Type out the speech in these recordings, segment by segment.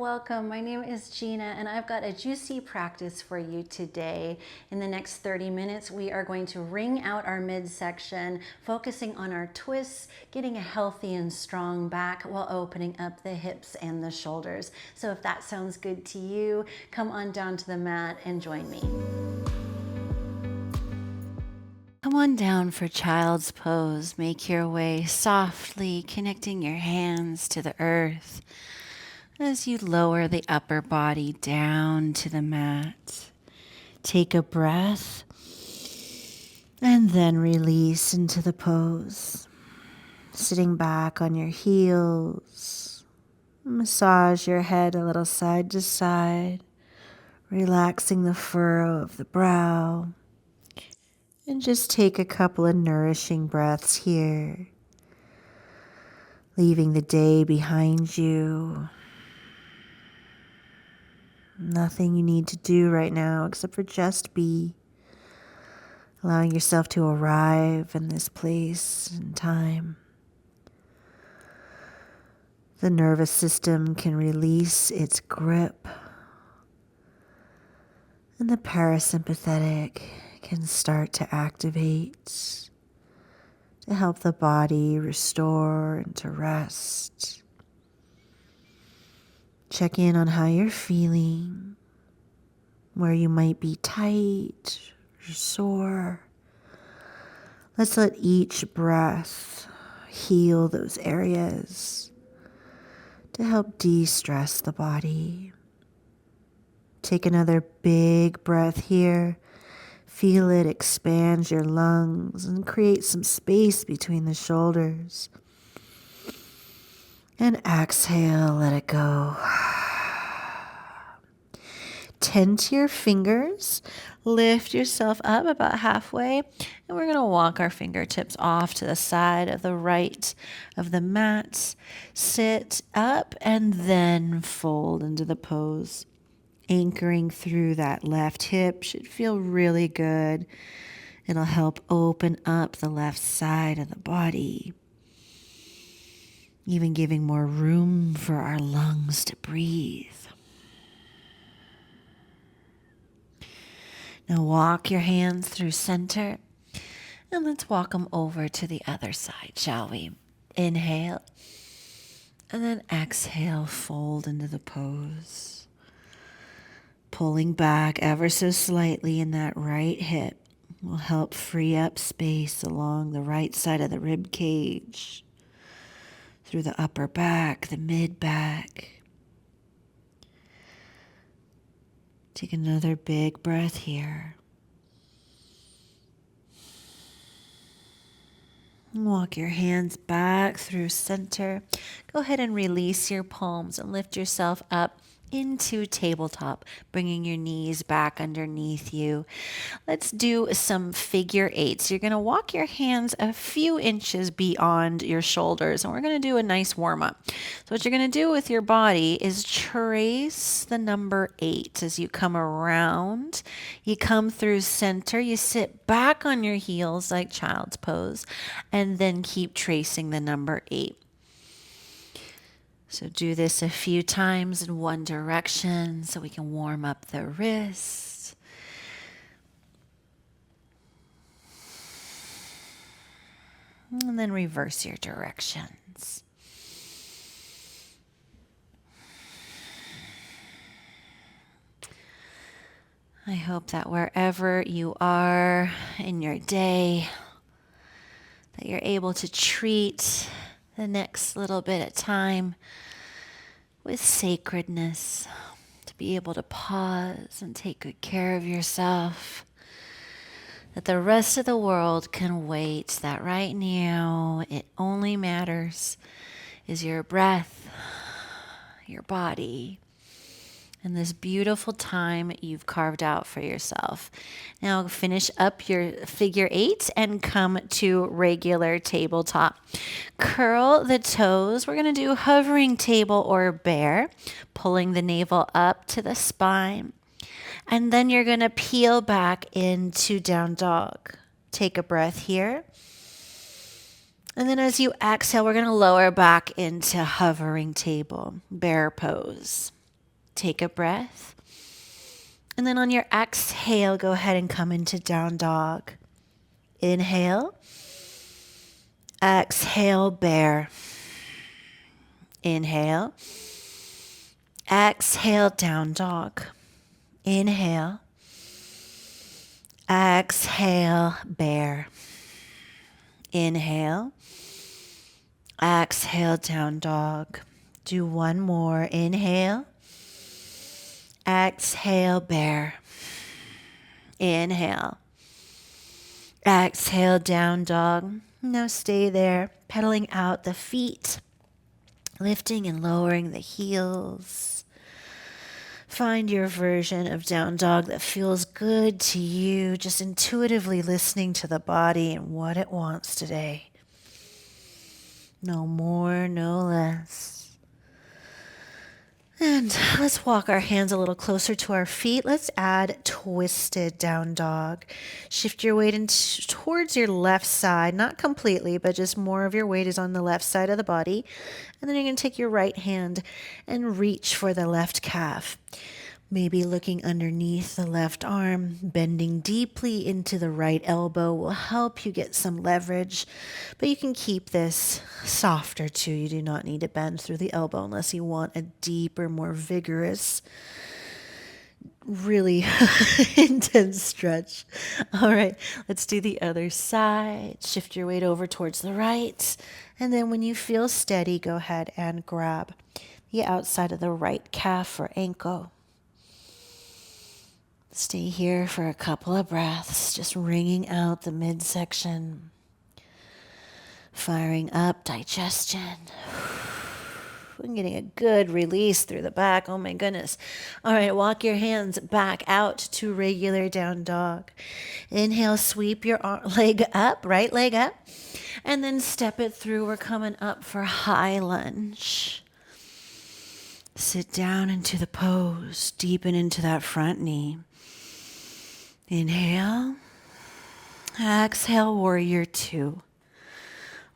welcome. My name is Gina and I've got a juicy practice for you today. In the next 30 minutes, we are going to wring out our midsection, focusing on our twists, getting a healthy and strong back while opening up the hips and the shoulders. So if that sounds good to you, come on down to the mat and join me. Come on down for child's pose. Make your way softly, connecting your hands to the earth as you lower the upper body down to the mat. Take a breath and then release into the pose. Sitting back on your heels, massage your head a little side to side, relaxing the furrow of the brow. And just take a couple of nourishing breaths here, leaving the day behind you. Nothing you need to do right now except for just be, allowing yourself to arrive in this place and time. The nervous system can release its grip, and the parasympathetic can start to activate to help the body restore and to rest. Check in on how you're feeling, where you might be tight or sore. Let's let each breath heal those areas to help de-stress the body. Take another big breath here. Feel it expand your lungs and create some space between the shoulders. And exhale, let it go. Tend to your fingers. Lift yourself up about halfway. And we're going to walk our fingertips off to the side of the right of the mat. Sit up and then fold into the pose. Anchoring through that left hip should feel really good. It'll help open up the left side of the body, even giving more room for our lungs to breathe. Now walk your hands through center, and let's walk them over to the other side, shall we? Inhale, and then exhale, fold into the pose. Pulling back ever so slightly in that right hip will help free up space along the right side of the rib cage, through the upper back, the mid back. Take another big breath here. Walk your hands back through center. Go ahead and release your palms and lift yourself up into tabletop, bringing your knees back underneath you. Let's do some figure eights. You're going to walk your hands a few inches beyond your shoulders, and we're going to do a nice warm up. So what you're going to do with your body is trace the number 8 as you come around. You come through center, you sit back on your heels like child's pose, and then keep tracing the number 8. So do this a few times in one direction so we can warm up the wrists. And then reverse your directions. I hope that wherever you are in your day, that you're able to treat the next little bit of time with sacredness, to be able to pause and take good care of yourself, that the rest of the world can wait, that right now it only matters is your breath, your body, and this beautiful time you've carved out for yourself. Now finish up your figure 8 and come to regular tabletop. Curl the toes. We're going to do hovering table or bear, pulling the navel up to the spine. And then you're going to peel back into down dog. Take a breath here. And then as you exhale, we're going to lower back into hovering table, bear pose. Take a breath. And then on your exhale, go ahead and come into down dog. Inhale. Exhale, bear. Inhale. Exhale, down dog. Inhale. Exhale, bear. Inhale. Exhale, down dog. Do one more. Inhale. Exhale, bear. Inhale. Exhale, down dog. Now stay there, pedaling out the feet, lifting and lowering the heels. Find your version of down dog that feels good to you, just intuitively listening to the body and what it wants today. No more, no less. And let's walk our hands a little closer to our feet. Let's add twisted down dog. Shift your weight towards your left side, not completely, but just more of your weight is on the left side of the body. And then you're going to take your right hand and reach for the left calf. Maybe looking underneath the left arm, bending deeply into the right elbow will help you get some leverage, but you can keep this softer too. You do not need to bend through the elbow unless you want a deeper, more vigorous, really intense stretch. All right, let's do the other side. Shift your weight over towards the right, and then when you feel steady, go ahead and grab the outside of the right calf or ankle. Stay here for a couple of breaths, just wringing out the midsection, firing up digestion. I'm getting a good release through the back. Oh my goodness. All right, walk your hands back out to regular down dog. Inhale, sweep your leg up, right leg up, and then step it through. We're coming up for high lunge. Sit down into the pose, deepen into that front knee. Inhale. Exhale, warrior two.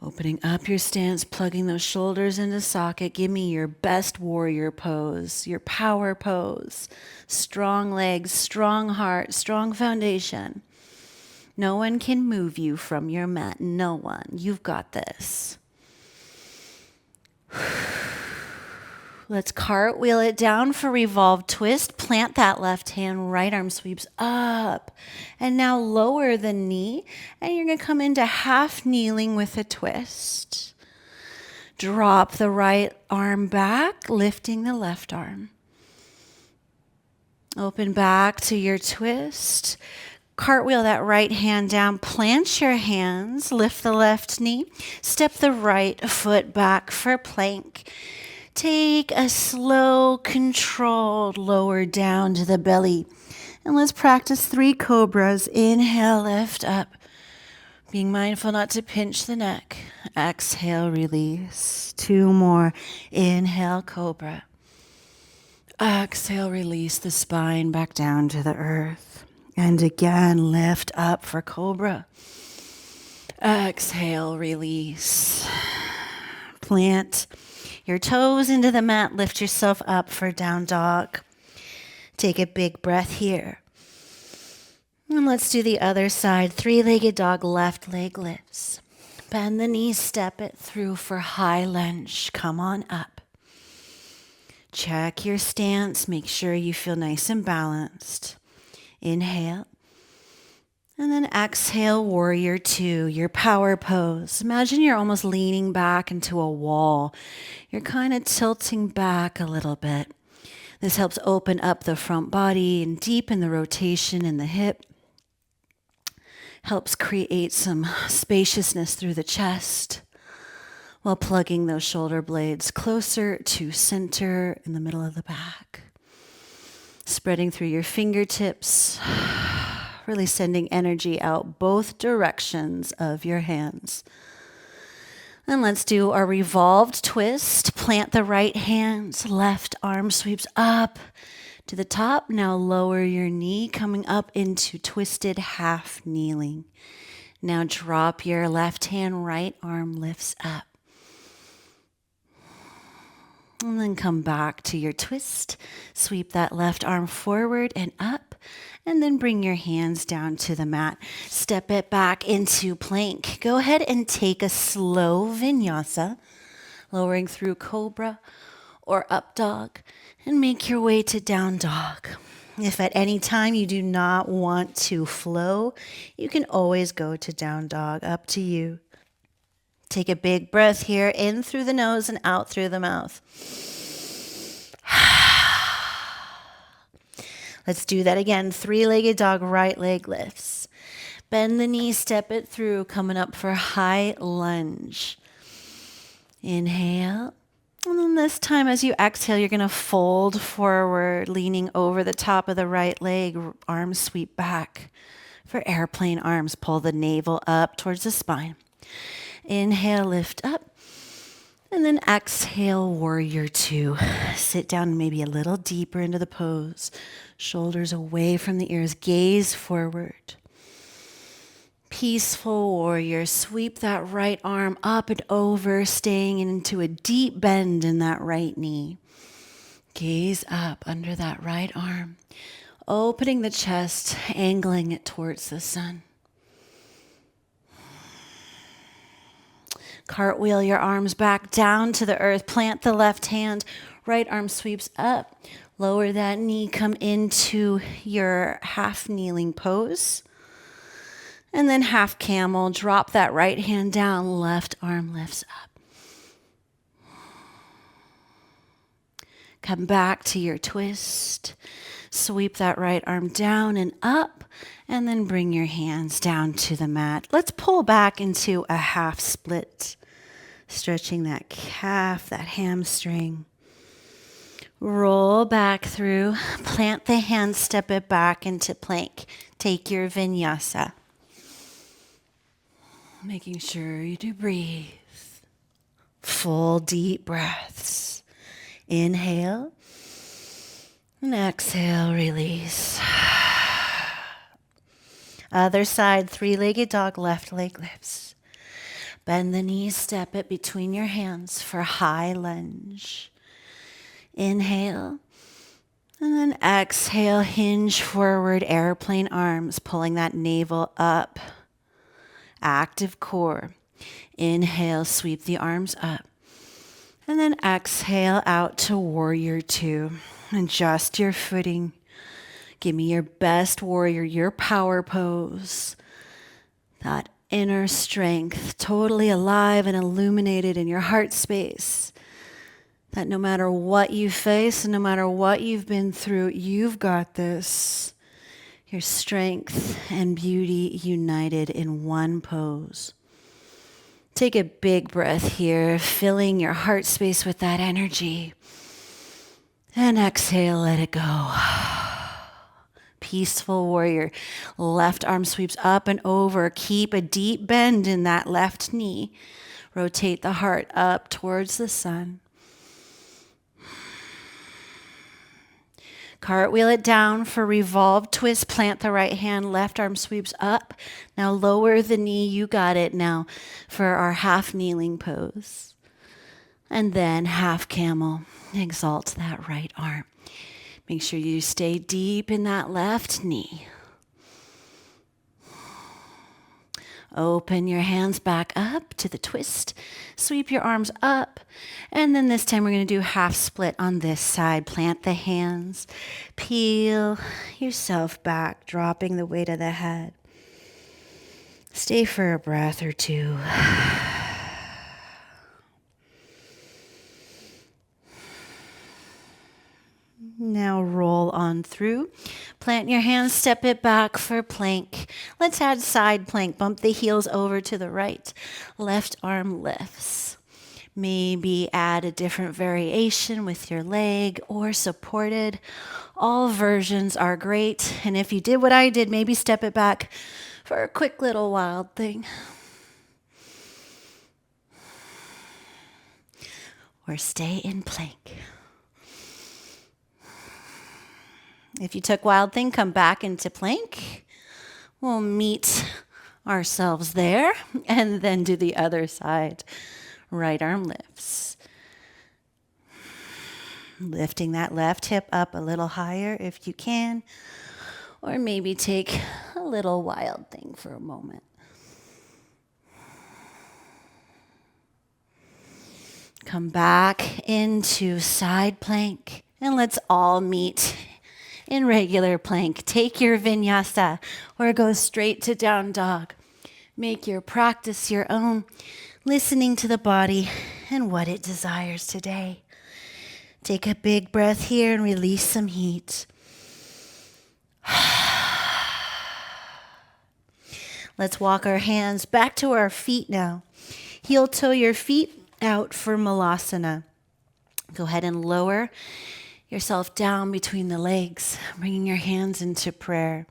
Opening up your stance, plugging those shoulders into socket. Give me your best warrior pose, your power pose. Strong legs, strong heart, strong foundation. No one can move you from your mat. No one. You've got this. Let's cartwheel it down for revolved twist. Plant that left hand, right arm sweeps up. And now lower the knee, and you're going to come into half kneeling with a twist. Drop the right arm back, lifting the left arm. Open back to your twist. Cartwheel that right hand down, plant your hands, lift the left knee, step the right foot back for plank. Take a slow, controlled lower down to the belly. And let's practice 3 cobras. Inhale, lift up. Being mindful not to pinch the neck. Exhale, release. 2 more. Inhale, cobra. Exhale, release the spine back down to the earth. And again, lift up for cobra. Exhale, release. Plant your toes into the mat. Lift yourself up for down dog. Take a big breath here. And let's do the other side. 3-legged dog, left leg lifts. Bend the knees, step it through for high lunge. Come on up. Check your stance. Make sure you feel nice and balanced. Inhale. And then exhale, warrior two, your power pose. Imagine you're almost leaning back into a wall. You're kind of tilting back a little bit. This helps open up the front body and deepen the rotation in the hip. Helps create some spaciousness through the chest while plugging those shoulder blades closer to center in the middle of the back. Spreading through your fingertips. Really sending energy out both directions of your hands. And let's do our revolved twist. Plant the right hand, left arm sweeps up to the top. Now lower your knee, coming up into twisted half kneeling. Now drop your left hand, right arm lifts up. And then come back to your twist. Sweep that left arm forward and up. And then bring your hands down to the mat. Step it back into plank. Go ahead and take a slow vinyasa, lowering through Cobra or up dog, and make your way to down dog. If at any time you do not want to flow, you can always go to down dog, up to you. Take a big breath here, in through the nose and out through the mouth. Let's do that again. 3-legged dog, right leg lifts. Bend the knee, step it through, coming up for high lunge. Inhale. And then this time as you exhale, you're going to fold forward, leaning over the top of the right leg, arms sweep back. For airplane arms, pull the navel up towards the spine. Inhale, lift up. And then exhale, warrior two. Sit down maybe a little deeper into the pose. Shoulders away from the ears, gaze forward. Peaceful warrior. Sweep that right arm up and over, staying into a deep bend in that right knee. Gaze up under that right arm. Opening the chest, angling it towards the sun. Cartwheel your arms back down to the earth. Plant the left hand. Right arm sweeps up. Lower that knee. Come into your half kneeling pose. And then half camel. Drop that right hand down. Left arm lifts up. Come back to your twist. Sweep that right arm down and up. And then bring your hands down to the mat. Let's pull back into a half split. Stretching that calf, that hamstring. Roll back through. Plant the hands, step it back into plank. Take your vinyasa. Making sure you do breathe. Full deep breaths. Inhale. And exhale, release. Other side, 3-legged dog, left leg lifts. Bend the knees, step it between your hands for high lunge. Inhale. And then exhale, hinge forward, airplane arms, pulling that navel up. Active core. Inhale, sweep the arms up. And then exhale out to warrior two. Adjust your footing. Give me your best warrior, your power pose. That inner strength, totally alive and illuminated in your heart space. That no matter what you face and no matter what you've been through, you've got this. Your strength and beauty united in one pose. Take a big breath here, filling your heart space with that energy. And exhale, let it go. Peaceful warrior. Left arm sweeps up and over. Keep a deep bend in that left knee. Rotate the heart up towards the sun. Cartwheel it down for revolved twist. Plant the right hand. Left arm sweeps up. Now lower the knee. You got it now for our half kneeling pose. And then half camel. Exalt that right arm. Make sure you stay deep in that left knee. Open your hands back up to the twist. Sweep your arms up. And then this time we're going to do half split on this side. Plant the hands. Peel yourself back, dropping the weight of the head. Stay for a breath or two. Now roll on through. Plant your hands, step it back for plank. Let's add side plank. Bump the heels over to the right. Left arm lifts. Maybe add a different variation with your leg or supported. All versions are great. And if you did what I did, maybe step it back for a quick little wild thing. Or stay in plank. If you took wild thing, come back into plank. We'll meet ourselves there and then do the other side. Right arm lifts. Lifting that left hip up a little higher if you can, or maybe take a little wild thing for a moment. Come back into side plank, and let's all meet in regular plank. Take your vinyasa or go straight to down dog. Make your practice your own, listening to the body and what it desires today. Take a big breath here and release some heat. Let's walk our hands back to our feet now. Heel toe your feet out for Malasana. Go ahead and lower yourself down between the legs, bringing your hands into prayer.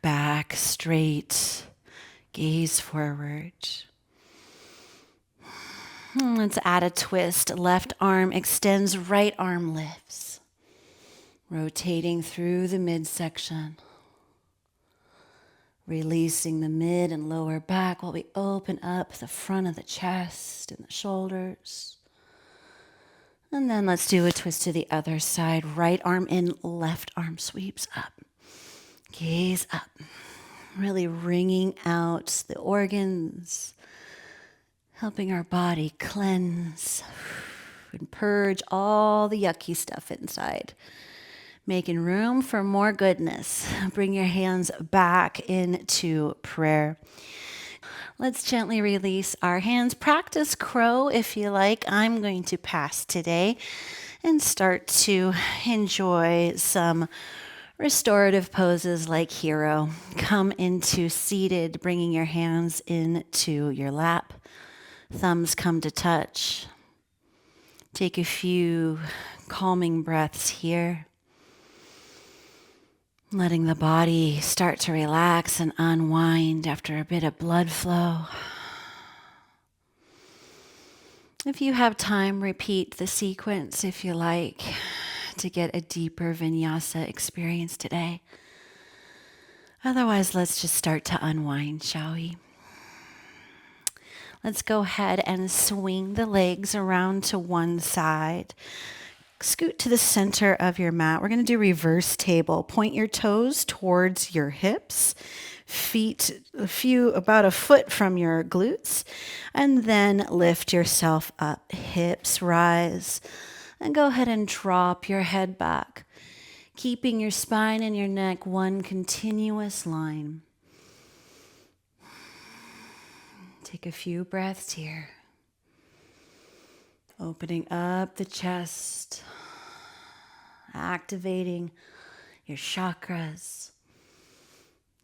Back straight, gaze forward. Let's add a twist. Left arm extends, right arm lifts. Rotating through the midsection. Releasing the mid and lower back while we open up the front of the chest and the shoulders. And then let's do a twist to the other side. Right arm in, left arm sweeps up. Gaze up. Really wringing out the organs. Helping our body cleanse and purge all the yucky stuff inside. Making room for more goodness. Bring your hands back into prayer. Let's gently release our hands. Practice crow if you like. I'm going to pass today and start to enjoy some restorative poses like hero. Come into seated, bringing your hands into your lap. Thumbs come to touch. Take a few calming breaths here. Letting the body start to relax and unwind after a bit of blood flow. If you have time, repeat the sequence if you like to get a deeper vinyasa experience today. Otherwise, let's just start to unwind, shall we? Let's go ahead and swing the legs around to one side. Scoot to the center of your mat. We're going to do reverse table. Point your toes towards your hips, feet about a foot from your glutes, and then lift yourself up. Hips rise, and go ahead and drop your head back, keeping your spine and your neck one continuous line. Take a few breaths here. Opening up the chest, activating your chakras,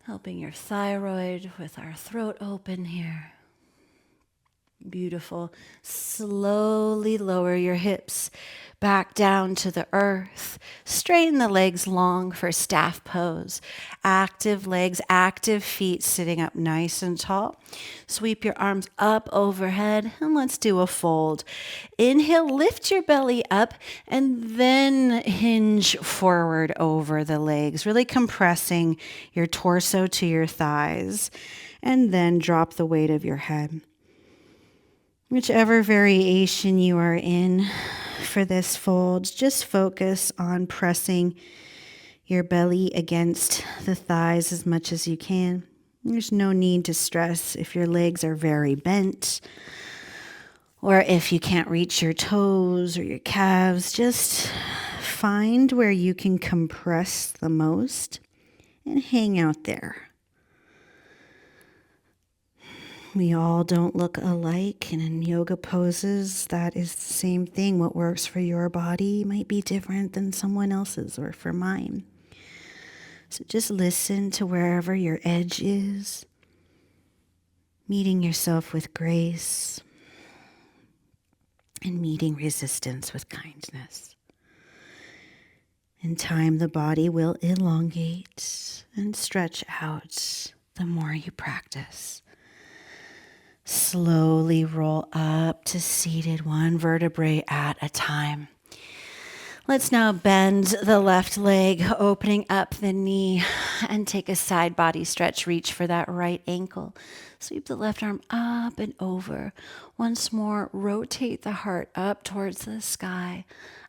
helping your thyroid with our throat open here. Beautiful. Slowly lower your hips back down to the earth. Straighten the legs long for staff pose. Active legs, active feet sitting up nice and tall. Sweep your arms up overhead and let's do a fold. Inhale, lift your belly up and then hinge forward over the legs, really compressing your torso to your thighs, and then drop the weight of your head. Whichever variation you are in for this fold, just focus on pressing your belly against the thighs as much as you can. There's no need to stress if your legs are very bent or if you can't reach your toes or your calves. Just find where you can compress the most and hang out there. We all don't look alike, and in yoga poses, that is the same thing. What works for your body might be different than someone else's or for mine. So just listen to wherever your edge is, meeting yourself with grace and meeting resistance with kindness. In time, the body will elongate and stretch out the more you practice. Slowly roll up to seated, one vertebrae at a time. Let's now bend the left leg, opening up the knee, and take a side body stretch. Reach for that right ankle. Sweep the left arm up and over. Once more, rotate the heart up towards the sky,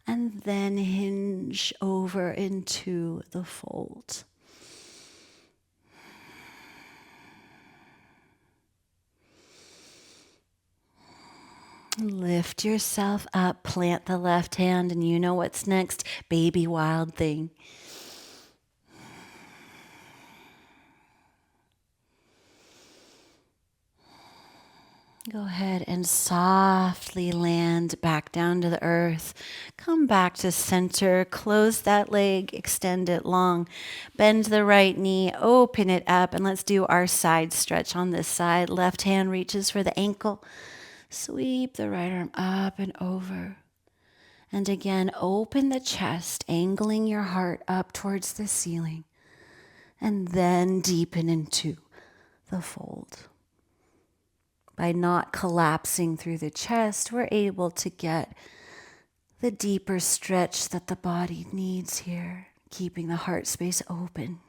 and then hinge over into the fold. Lift yourself up, plant the left hand, and you know what's next. Baby wild thing. Go ahead and softly land back down to the earth. Come back to center. Close that leg, extend it long. Bend the right knee, open it up, and let's do our side stretch on this side. Left hand reaches for the ankle. Sweep the right arm up and over. And again, open the chest, angling your heart up towards the ceiling. And then deepen into the fold. By not collapsing through the chest, we're able to get the deeper stretch that the body needs here, keeping the heart space open.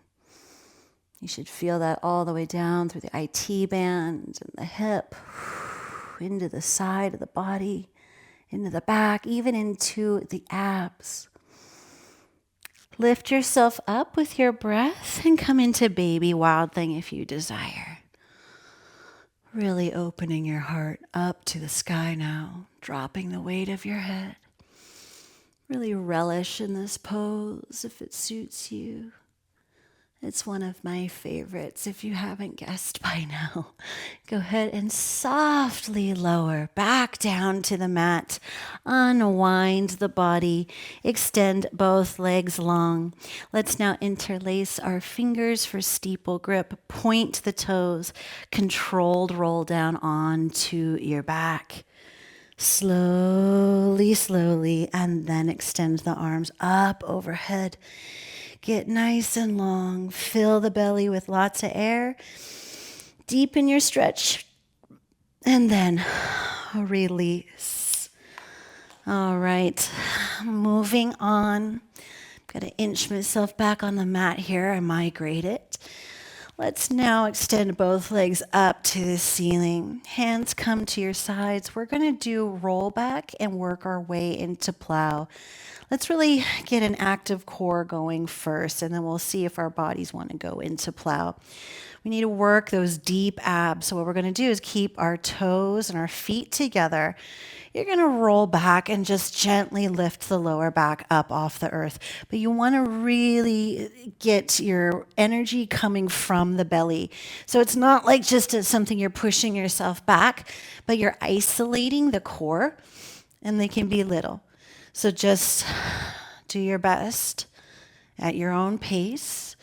You should feel that all the way down through the IT band and the hip, into the side of the body, into the back, even into the abs. Lift yourself up with your breath and come into baby wild thing if you desire. Really opening your heart up to the sky now, dropping the weight of your head. Really relish in this pose if it suits you. It's one of my favorites if you haven't guessed by now. Go ahead and softly lower back down to the mat. Unwind the body. Extend both legs long. Let's now interlace our fingers for steeple grip. Point the toes. Controlled roll down onto your back. Slowly, slowly, and then extend the arms up overhead. Get nice and long. Fill the belly with lots of air. Deepen your stretch. And then release. All right. Moving on. I'm going to inch myself back on the mat here. I migrate it. Let's now extend both legs up to the ceiling. Hands come to your sides. We're going to do roll back and work our way into plow. Let's really get an active core going first, and then we'll see if our bodies want to go into plow. We need to work those deep abs. So what we're going to do is keep our toes and our feet together. You're going to roll back and just gently lift the lower back up off the earth. But you want to really get your energy coming from the belly. So it's not like just something you're pushing yourself back, but you're isolating the core, and they can be little. So just do your best at your own pace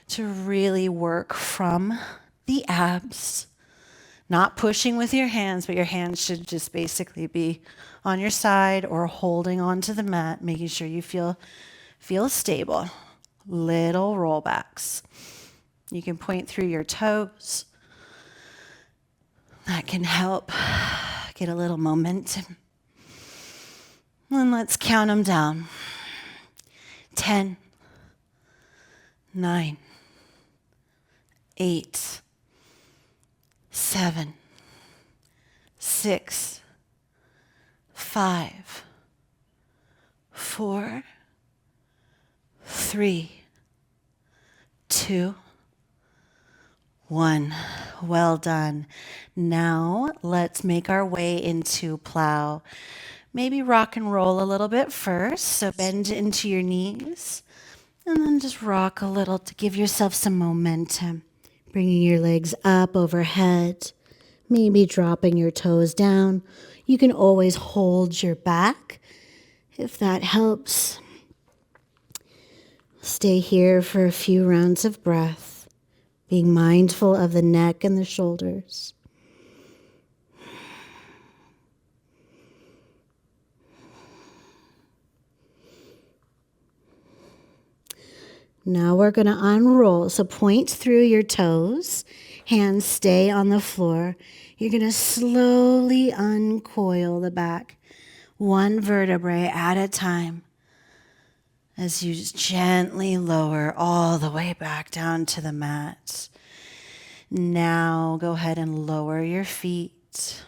to really work from the abs, not pushing with your hands, but your hands should just basically be on your side or holding onto the mat, making sure you feel stable. Little rollbacks. You can point through your toes. That can help get a little momentum. And let's count them down. 10, 9, 8, 7, 6, 5, 4, 3, 2, 1. Well done. Now let's make our way into plow. Maybe rock and roll a little bit first. So bend into your knees and then just rock a little to give yourself some momentum. Bringing your legs up overhead, maybe dropping your toes down. You can always hold your back if that helps. Stay here for a few rounds of breath, being mindful of the neck and the shoulders. Now we're going to unroll. So point through your toes. Hands stay on the floor. You're going to slowly uncoil the back, one vertebrae at a time. as you gently lower all the way back down to the mat. Now go ahead and lower your feet.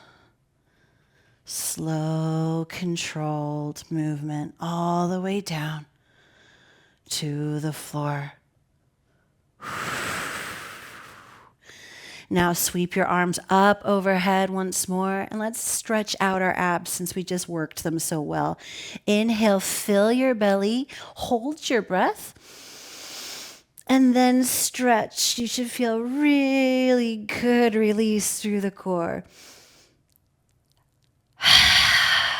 Slow, controlled movement all the way down to the floor. Now sweep your arms up overhead once more, and let's stretch out our abs since we just worked them so well. Inhale, fill your belly, hold your breath, and then stretch. You should feel really good release through the core.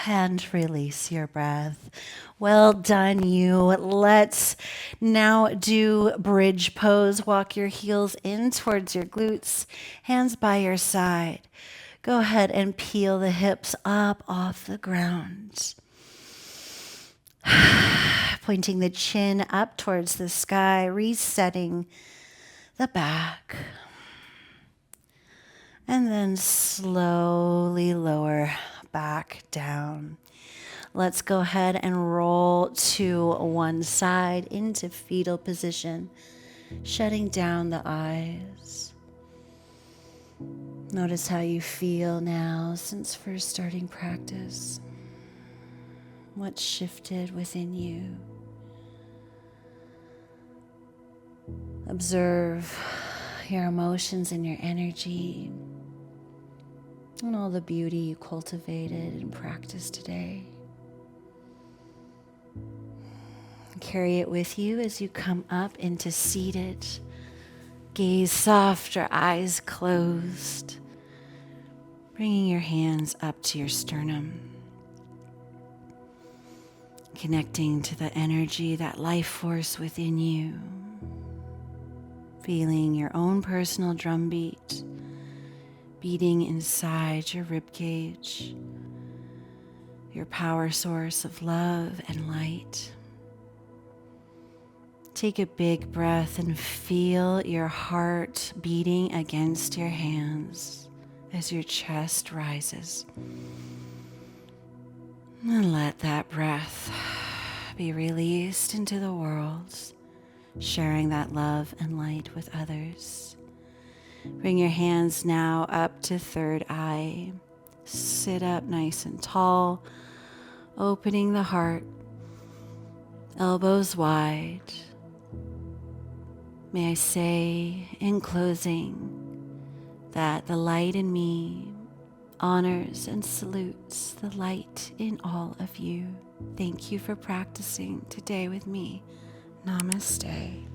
And release your breath. Well done, you. Let's now do bridge pose. Walk your heels in towards your glutes, hands by your side. Go ahead and peel the hips up off the ground. Pointing the chin up towards the sky, resetting the back. And then slowly lower back down. Let's go ahead and roll to one side into fetal position, shutting down the eyes. Notice how you feel now since first starting practice. What shifted within you? Observe your emotions and your energy and all the beauty you cultivated and practiced today. Carry it with you as you come up into seated. Gaze soft or eyes closed. Bringing your hands up to your sternum. Connecting to the energy, that life force within you. Feeling your own personal drumbeat beating inside your rib cage. Your power source of love and light. Take a big breath and feel your heart beating against your hands as your chest rises. And let that breath be released into the world, sharing that love and light with others. Bring your hands now up to third eye. Sit up nice and tall, opening the heart, elbows wide. May I say in closing that the light in me honors and salutes the light in all of you. Thank you for practicing today with me. Namaste.